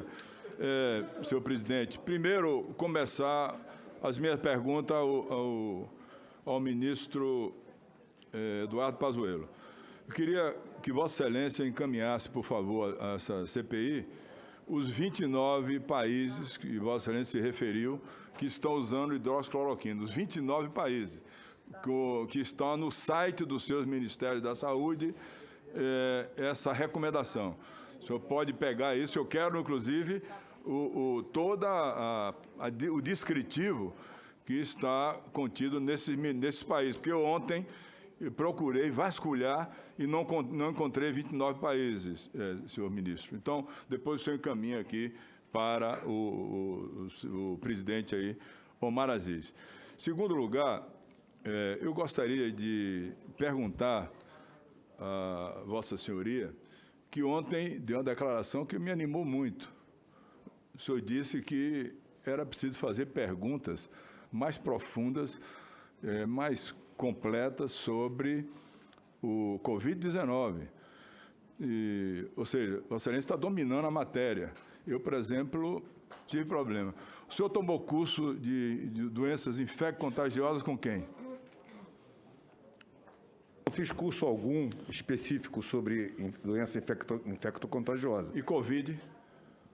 gostaria, senhor presidente, primeiro começar as minhas perguntas ao ministro Eduardo Pazuello. Eu queria que Vossa Excelência encaminhasse, por favor, a essa CPI, os 29 países que Vossa Excelência se referiu que estão usando hidroxicloroquina, os 29 países que estão no site dos seus Ministérios da Saúde, essa recomendação. O senhor pode pegar isso, eu quero, inclusive, o descritivo que está contido nesses países, porque eu ontem procurei vasculhar e não encontrei 29 países, senhor ministro. Então, depois o senhor encaminha aqui para o presidente aí, Omar Aziz. Segundo lugar, eu gostaria de perguntar a Vossa Senhoria que ontem deu uma declaração que me animou muito. O senhor disse que era preciso fazer perguntas mais profundas, mais completas sobre o Covid-19. Ou seja, Vossa Excelência está dominando a matéria. Eu, por exemplo, tive problema. O senhor tomou curso de doenças infecto-contagiosas com quem? Não fiz curso algum específico sobre doença infecto-contagiosa. E Covid?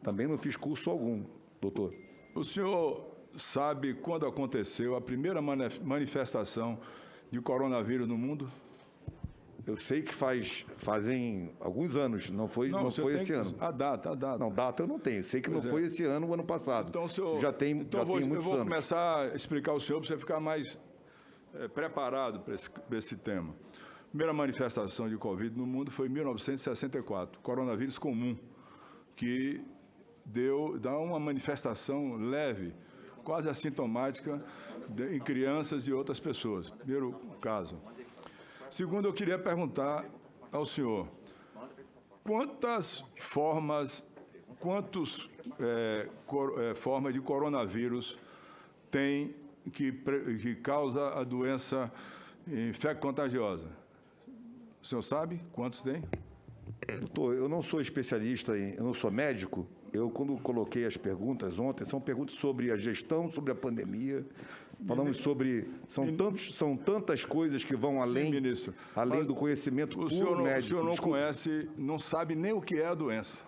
Também não fiz curso algum, doutor. O senhor sabe quando aconteceu a primeira manifestação de coronavírus no mundo? Eu sei que fazem alguns anos, não foi esse ano. A data. Não, data eu não tenho. Sei que não foi esse ano, o ano passado. Então, senhor, já tem muitos anos. Eu vou começar a explicar ao senhor para você ficar mais preparado para esse tema. A primeira manifestação de Covid no mundo foi em 1964, coronavírus comum, que dá uma manifestação leve, quase assintomática, em crianças e outras pessoas. Primeiro caso. Segundo, eu queria perguntar ao senhor, quantas formas de coronavírus tem que causa a doença infecto-contagiosa? O senhor sabe quantos tem? Doutor, eu não sou especialista, eu não sou médico. Eu, quando coloquei as perguntas ontem, são perguntas sobre a gestão, sobre a pandemia. Falamos sobre... São tantas coisas que vão além, ministro, além do conhecimento puro médico. O senhor não conhece, não sabe nem o que é a doença.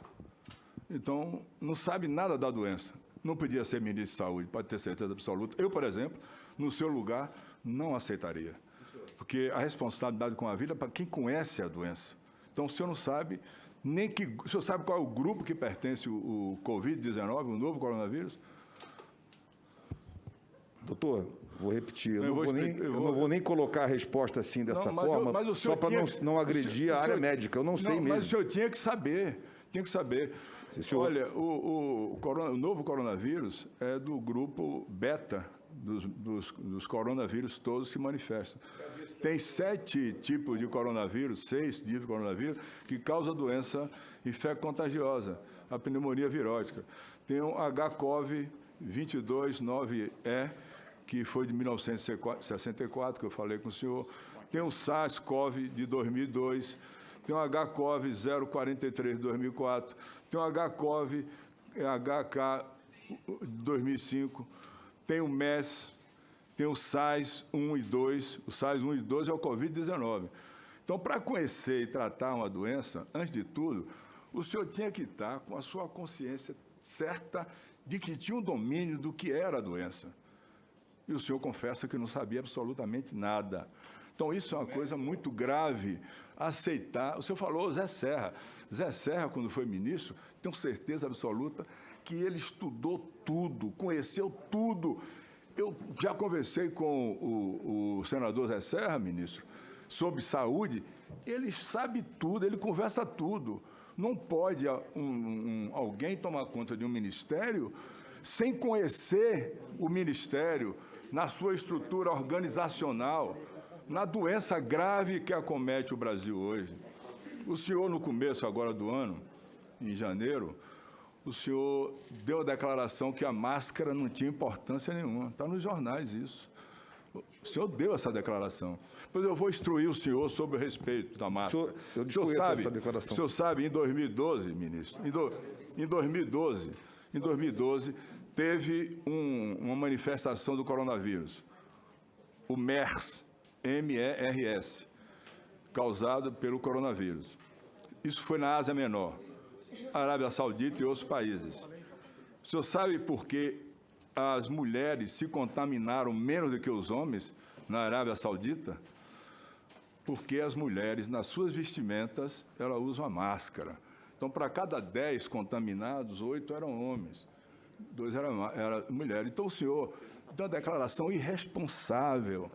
Então, não sabe nada da doença. Não podia ser ministro de Saúde, pode ter certeza absoluta. Eu, por exemplo, no seu lugar, não aceitaria. Porque a responsabilidade com a vida é para quem conhece a doença. Então, o senhor não sabe nem que... O senhor sabe qual é o grupo que pertence o Covid-19, o novo coronavírus? Doutor, vou repetir. Eu não vou nem colocar a resposta assim dessa forma, só para não agredir a área médica. Eu não sei mesmo. Mas o senhor tinha que saber. Olha, o novo coronavírus é do grupo beta dos coronavírus todos que manifestam. Tem 7 tipos de coronavírus, 6 tipos de coronavírus, que causam doença infecto-contagiosa, a pneumonia virótica. Tem o HCOV 22.9E, que foi de 1964, que eu falei com o senhor. Tem o SARS-CoV de 2002, tem o HCOV 043 de 2004, tem o HCOV HK de 2005, tem o MERS, tem o SARS-1 e 2. O SARS-1 e 2 é o Covid-19. Então, para conhecer e tratar uma doença, antes de tudo, o senhor tinha que estar com a sua consciência certa de que tinha um domínio do que era a doença. E o senhor confessa que não sabia absolutamente nada. Então, isso é uma coisa muito grave, aceitar. O senhor falou Zé Serra. Zé Serra, quando foi ministro, tenho certeza absoluta que ele estudou tudo, conheceu tudo. Eu já conversei com o senador Zé Serra, ministro, sobre saúde. Ele sabe tudo, ele conversa tudo. Não pode alguém tomar conta de um ministério sem conhecer o ministério na sua estrutura organizacional, na doença grave que acomete o Brasil hoje. O senhor, no começo agora do ano, em janeiro, o senhor deu a declaração que a máscara não tinha importância nenhuma. Está nos jornais isso. O senhor deu essa declaração. Depois eu vou instruir o senhor sobre o respeito da máscara. Eu desconheço essa declaração. O senhor sabe, em 2012, ministro, Em 2012, teve uma manifestação do coronavírus, o MERS, M-E-R-S, causado pelo coronavírus. Isso foi na Ásia Menor, Arábia Saudita e outros países. O senhor sabe por que as mulheres se contaminaram menos do que os homens na Arábia Saudita? Porque as mulheres, nas suas vestimentas, elas usam a máscara. Então, para cada 10 contaminados, 8 eram homens, 2 eram mulheres. Então, o senhor deu uma declaração irresponsável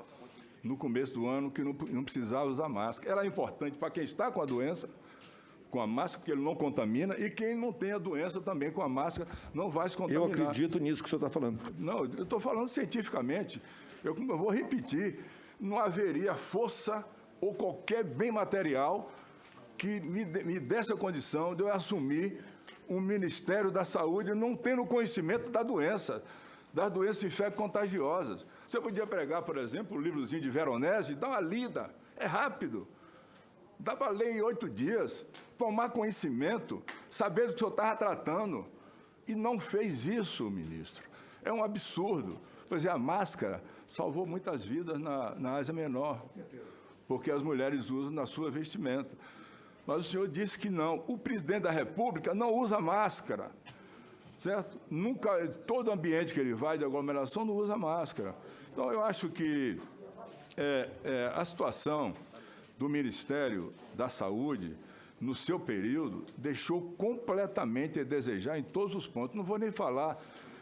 no começo do ano que não precisava usar máscara. Ela é importante para quem está com a doença, com a máscara, porque ele não contamina, e quem não tem a doença também com a máscara não vai se contaminar. Eu acredito nisso que o senhor está falando. Não, eu estou falando cientificamente. Eu vou repetir, não haveria força ou qualquer bem material que me desse a condição de eu assumir um Ministério da Saúde não tendo conhecimento da doença, das doenças infecto-contagiosas. Você podia pregar, por exemplo, o livrozinho de Veronese, dá uma lida, é rápido. Dá para ler em 8 dias, tomar conhecimento, saber do que o senhor estava tratando. E não fez isso, ministro. É um absurdo. Pois é, a máscara salvou muitas vidas na Ásia Menor, porque as mulheres usam na sua vestimenta. Mas o senhor disse que não. O presidente da República não usa máscara, certo? Nunca, todo ambiente que ele vai de aglomeração não usa máscara. Então, eu acho que a situação do Ministério da Saúde, no seu período, deixou completamente a desejar em todos os pontos. Não vou nem falar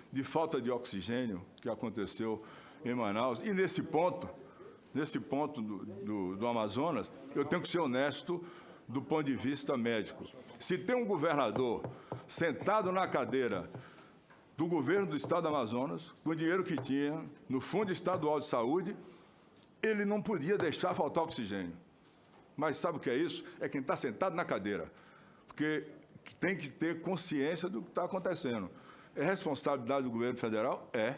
de falta de oxigênio que aconteceu em Manaus. E nesse ponto do Amazonas, eu tenho que ser honesto do ponto de vista médico. Se tem um governador sentado na cadeira do governo do Estado do Amazonas, com o dinheiro que tinha no Fundo Estadual de Saúde, ele não podia deixar faltar oxigênio. Mas sabe o que é isso? É quem está sentado na cadeira, porque tem que ter consciência do que está acontecendo. É responsabilidade do governo federal? É,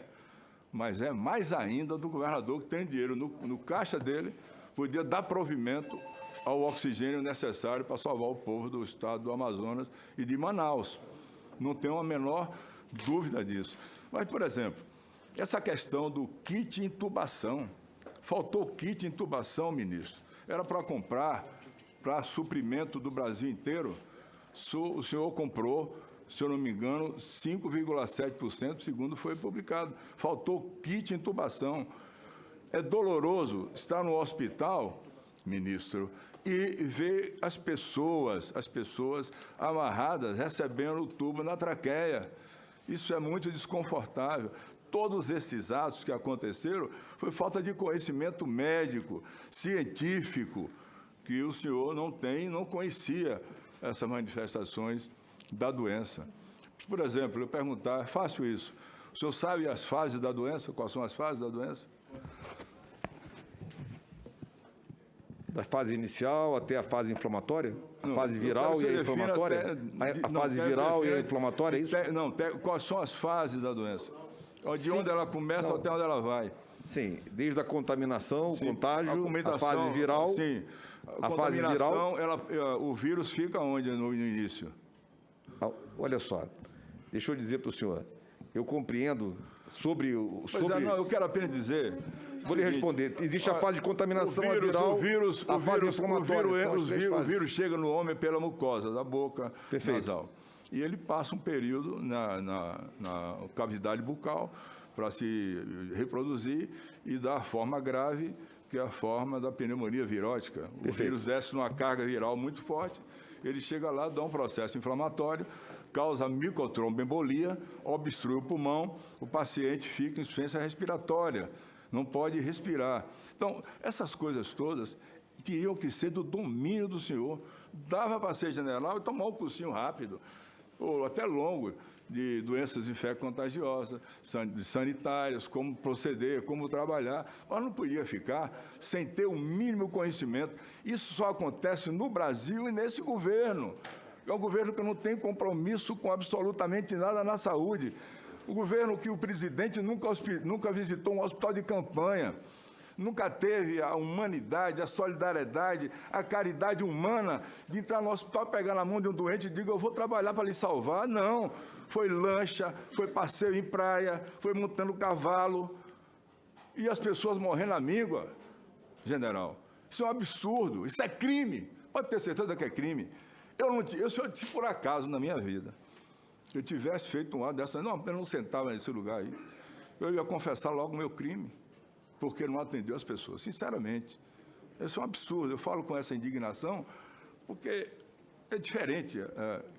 mas é mais ainda do governador que tem dinheiro no caixa dele, podia dar provimento ao oxigênio necessário para salvar o povo do estado do Amazonas e de Manaus. Não tenho a menor dúvida disso. Mas, por exemplo, essa questão do kit intubação. Faltou kit intubação, ministro. Era para comprar para suprimento do Brasil inteiro. O senhor comprou, se eu não me engano, 5,7%, segundo foi publicado. Faltou kit intubação. É doloroso estar no hospital, ministro, e ver as pessoas amarradas, recebendo o tubo na traqueia. Isso é muito desconfortável. Todos esses atos que aconteceram foi falta de conhecimento médico, científico, que o senhor não tem, não conhecia essas manifestações da doença. Por exemplo, eu perguntar, faço isso, o senhor sabe as fases da doença? Quais são as fases da doença? Da fase inicial até a fase inflamatória? Não, fase viral e a inflamatória? A fase viral e a inflamatória, é isso? Não, quais são as fases da doença? De onde ela começa até onde ela vai. Sim, desde a contaminação, o contágio, a fase viral. Sim, a fase viral, o vírus fica onde no início? Olha só, deixa eu dizer para o senhor, eu compreendo sobre o... Não, eu quero apenas dizer... Vou lhe responder. Existe a fase de contaminação viral, a fase inflamatória. O vírus chega no homem pela mucosa da boca nasal. E ele passa um período na cavidade bucal para se reproduzir e dar a forma grave, que é a forma da pneumonia virótica. O vírus desce numa carga viral muito forte, ele chega lá, dá um processo inflamatório, causa micotromboembolia, obstrui o pulmão, o paciente fica em insuficiência respiratória, não pode respirar. Então, essas coisas todas teriam que ser do domínio do senhor. Dava para ser general e tomar um cursinho rápido, ou até longo, de doenças infecto-contagiosas, sanitárias, como proceder, como trabalhar, mas não podia ficar sem ter o mínimo conhecimento. Isso só acontece no Brasil e nesse governo. É um governo que não tem compromisso com absolutamente nada na saúde. O governo que o presidente nunca visitou um hospital de campanha, nunca teve a humanidade, a solidariedade, a caridade humana de entrar no hospital, pegar na mão de um doente e dizer, eu vou trabalhar para lhe salvar. Não, foi lancha, foi passeio em praia, foi montando cavalo, e as pessoas morrendo à míngua, general. Isso é um absurdo, isso é crime, pode ter certeza que é crime. Se por acaso na minha vida eu tivesse feito um ato dessa, eu não sentava nesse lugar aí, eu ia confessar logo o meu crime, porque não atendeu as pessoas, sinceramente. Isso é um absurdo, eu falo com essa indignação, porque é diferente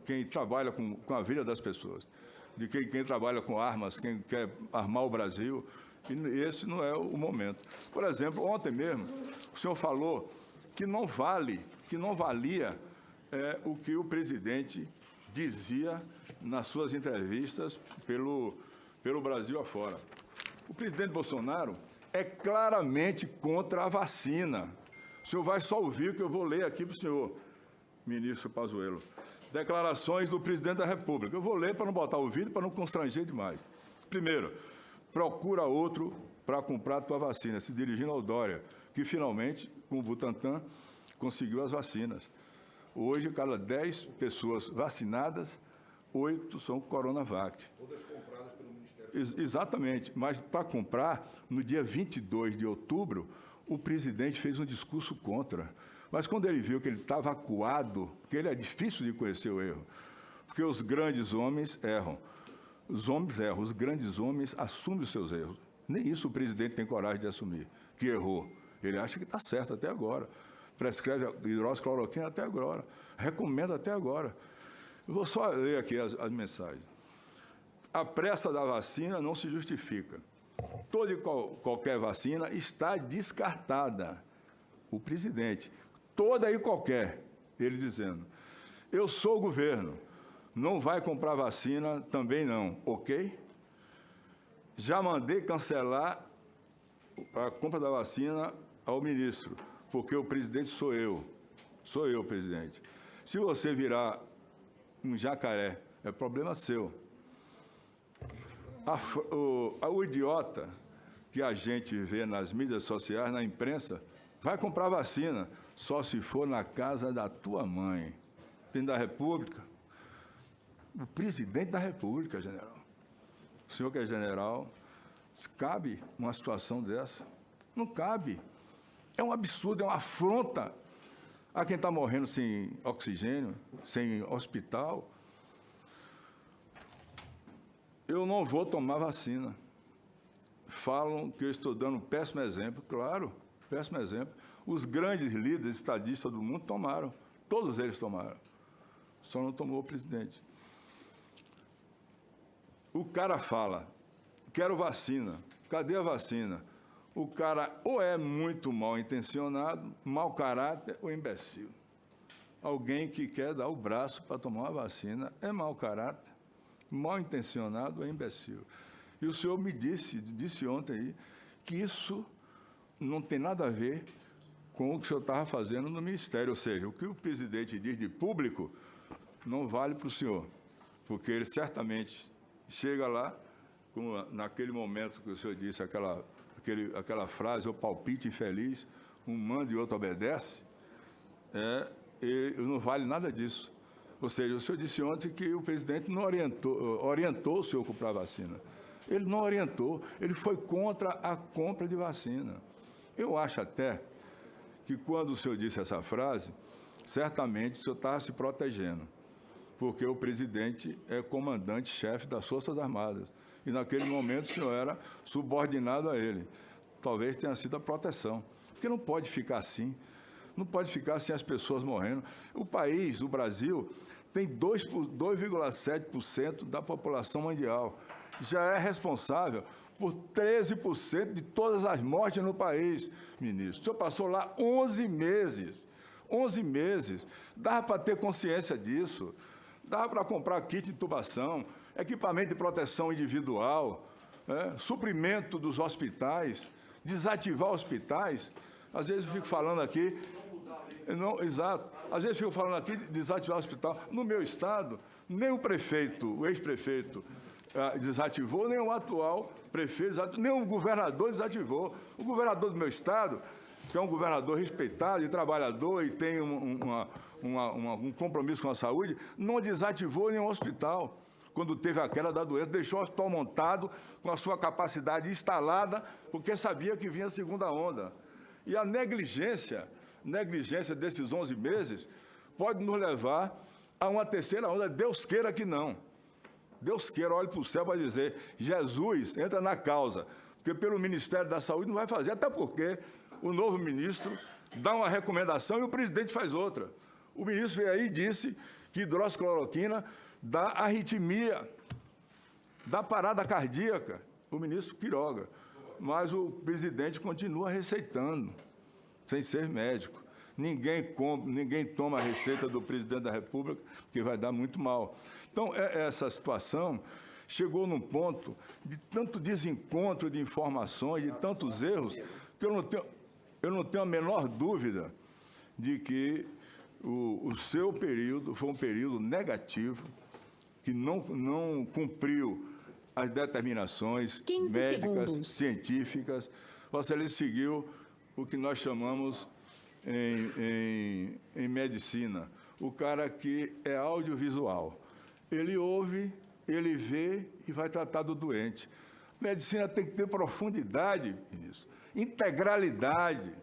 quem trabalha com a vida das pessoas, de quem trabalha com armas, quem quer armar o Brasil, e esse não é o momento. Por exemplo, ontem mesmo, o senhor falou que não valia o que o presidente dizia nas suas entrevistas pelo Brasil afora. O presidente Bolsonaro é claramente contra a vacina. O senhor vai só ouvir o que eu vou ler aqui para o senhor, ministro Pazuello. Declarações do presidente da República. Eu vou ler para não botar o vídeo, para não constranger demais. Primeiro, procura outro para comprar a tua vacina, se dirigindo ao Dória, que finalmente, com o Butantan, conseguiu as vacinas. Hoje, cada 10 pessoas vacinadas, 8 são Coronavac. Todas compradas pelo Ministério. Exatamente, mas para comprar, no dia 22 de outubro, o presidente fez um discurso contra. Mas quando ele viu que ele estava acuado, que ele é difícil de conhecer o erro, porque os grandes homens erram. Os homens erram, os grandes homens assumem os seus erros. Nem isso o presidente tem coragem de assumir, que errou. Ele acha que está certo até agora. Prescreve hidroxicloroquina até agora. Recomenda até agora. Eu vou só ler aqui as mensagens. A pressa da vacina não se justifica. Toda e qualquer vacina está descartada. O presidente. Toda e qualquer. Ele dizendo. Eu sou o governo. Não vai comprar vacina, também não, ok? Já mandei cancelar a compra da vacina ao ministro, porque o presidente sou eu, presidente. Se você virar um jacaré, é problema seu. O idiota que a gente vê nas mídias sociais, na imprensa, vai comprar vacina, só se for na casa da tua mãe. Presidente da República. O presidente da República, general. O senhor que é general, cabe uma situação dessa? Não cabe. É um absurdo, é uma afronta a quem está morrendo sem oxigênio, sem hospital. Eu não vou tomar vacina. Falam que eu estou dando um péssimo exemplo. Claro, péssimo exemplo. Os grandes líderes estadistas do mundo tomaram. Todos eles tomaram. Só não tomou o presidente. O cara fala, quero vacina, cadê a vacina? O cara ou é muito mal intencionado, mau caráter ou imbecil. Alguém que quer dar o braço para tomar uma vacina é mau caráter, mal intencionado ou imbecil. E o senhor me disse ontem aí, que isso não tem nada a ver com o que o senhor estava fazendo no Ministério. Ou seja, o que o presidente diz de público não vale para o senhor, porque ele certamente chega lá, como naquele momento que o senhor disse, aquela frase, o palpite infeliz, um manda e outro obedece, e não vale nada disso. Ou seja, o senhor disse ontem que o presidente não orientou o senhor a comprar vacina. Ele não orientou, ele foi contra a compra de vacina. Eu acho até que quando o senhor disse essa frase, certamente o senhor estava se protegendo, porque o presidente é comandante-chefe das Forças Armadas. E, naquele momento, o senhor era subordinado a ele. Talvez tenha sido a proteção. Porque não pode ficar assim. Não pode ficar sem as pessoas morrendo. O país, o Brasil, tem 2,7% da população mundial. Já é responsável por 13% de todas as mortes no país, ministro. O senhor passou lá 11 meses. 11 meses. Dava para ter consciência disso. Dava para comprar kit de intubação, equipamento de proteção individual, suprimento dos hospitais, desativar hospitais. Às vezes eu fico falando aqui... Não, exato. Às vezes eu fico falando aqui de desativar o hospital. No meu estado, nem o prefeito, o ex-prefeito, desativou, nem o atual prefeito, nem o governador desativou. O governador do meu estado, que é um governador respeitado e trabalhador e tem um compromisso com a saúde, não desativou nenhum hospital. Quando teve a queda da doença, deixou o hospital montado, com a sua capacidade instalada, porque sabia que vinha a segunda onda. E a negligência desses 11 meses pode nos levar a uma terceira onda. Deus queira que não. Deus queira, olhe para o céu para dizer, Jesus, entra na causa, porque pelo Ministério da Saúde não vai fazer, até porque o novo ministro dá uma recomendação e o presidente faz outra. O ministro veio aí e disse que hidroxicloroquina dá arritmia, dá parada cardíaca, o ministro Queiroga. Mas o presidente continua receitando, sem ser médico. Ninguém toma a receita do presidente da República, porque vai dar muito mal. Então, essa situação chegou num ponto de tanto desencontro de informações, de tantos erros, que eu não tenho a menor dúvida de que o seu período foi um período negativo, que não cumpriu as determinações médicas, científicas. Vossa Excelência seguiu o que nós chamamos em medicina, o cara que é audiovisual. Ele ouve, ele vê e vai tratar do doente. Medicina tem que ter profundidade, ministro, integralidade,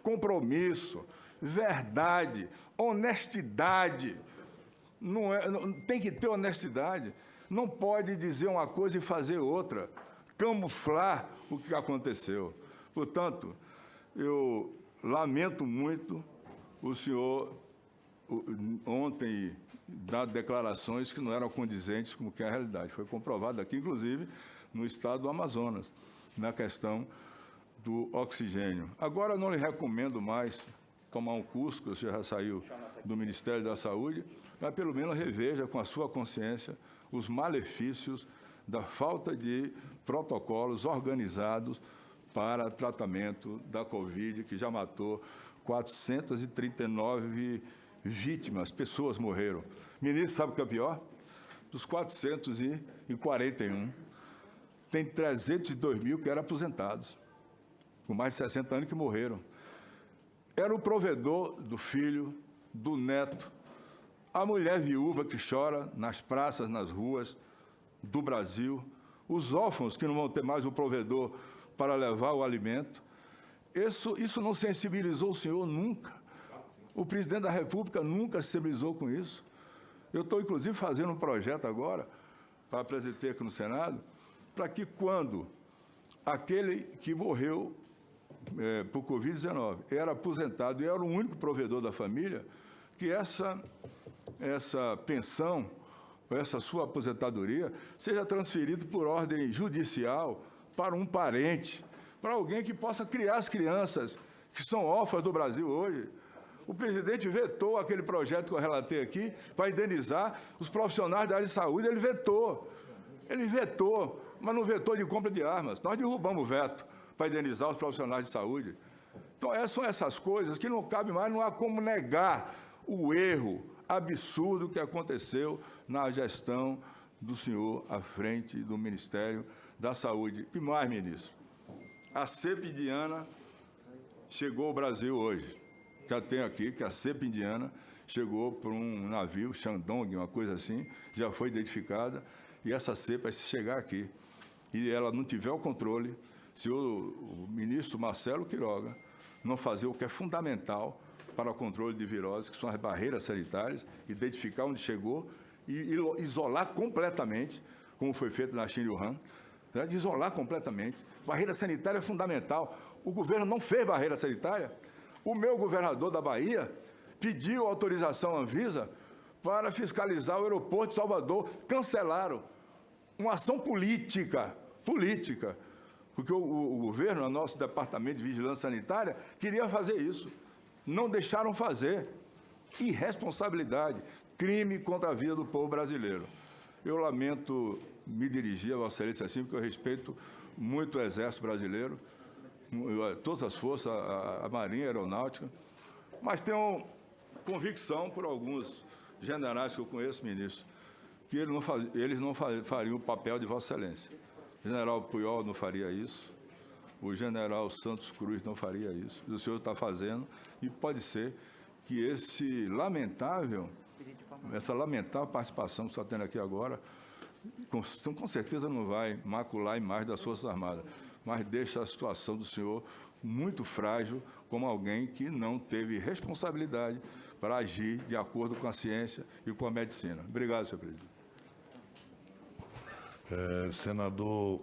compromisso, verdade, honestidade. Tem que ter honestidade. Não pode dizer uma coisa e fazer outra, camuflar o que aconteceu. Portanto, eu lamento muito o senhor ontem dar declarações que não eram condizentes com o que é a realidade. Foi comprovado aqui, inclusive, no estado do Amazonas, na questão do oxigênio. Agora, não lhe recomendo mais tomar um curso, que você já saiu do Ministério da Saúde, mas pelo menos reveja com a sua consciência os malefícios da falta de protocolos organizados para tratamento da Covid, que já matou 439 vítimas, pessoas morreram. Ministro, sabe o que é pior? Dos 441, tem 302 mil que eram aposentados, com mais de 60 anos que morreram. Era o provedor do filho, do neto, a mulher viúva que chora nas praças, nas ruas do Brasil, os órfãos que não vão ter mais o provedor para levar o alimento. Isso não sensibilizou o senhor nunca. O presidente da República nunca se sensibilizou com isso. Eu estou, inclusive, fazendo um projeto agora, para apresentar aqui no Senado, para que quando aquele que morreu por Covid-19 era aposentado e era o único provedor da família, que essa pensão, essa sua aposentadoria, seja transferido por ordem judicial para um parente, para alguém que possa criar as crianças que são órfãs do Brasil hoje. O presidente vetou aquele projeto que eu relatei aqui para indenizar os profissionais da área de saúde. Ele vetou, mas não vetou de compra de armas. Nós derrubamos o veto para indenizar os profissionais de saúde. Então, são essas coisas que não cabe mais, não há como negar o erro absurdo que aconteceu na gestão do senhor à frente do Ministério da Saúde. E mais, ministro, a cepa indiana chegou ao Brasil hoje. Já tenho aqui que a cepa indiana chegou por um navio, Shandong, uma coisa assim, já foi identificada, e essa cepa, se chegar aqui e ela não tiver o controle, se o ministro Marcelo Queiroga não fazer o que é fundamental para o controle de viroses, que são as barreiras sanitárias, identificar onde chegou e isolar completamente, como foi feito na China e Wuhan, né, de isolar completamente. Barreira sanitária é fundamental. O governo não fez barreira sanitária. O meu governador da Bahia pediu autorização à Anvisa para fiscalizar o aeroporto de Salvador. Cancelaram. Uma ação política, porque o governo, o nosso Departamento de Vigilância Sanitária, queria fazer isso. Não deixaram fazer. Irresponsabilidade, crime contra a vida do povo brasileiro. Eu lamento me dirigir a Vossa Excelência assim, porque eu respeito muito o Exército brasileiro, todas as forças, a Marinha, a Aeronáutica, mas tenho convicção por alguns generais que eu conheço, ministro, que eles não fariam o papel de Vossa Excelência. O general Puyol não faria isso, o general Santos Cruz não faria isso, o senhor está fazendo, e pode ser que essa lamentável participação que você está tendo aqui agora, com certeza não vai macular a imagem das Forças Armadas, mas deixa a situação do senhor muito frágil, como alguém que não teve responsabilidade para agir de acordo com a ciência e com a medicina. Obrigado, senhor presidente. Senador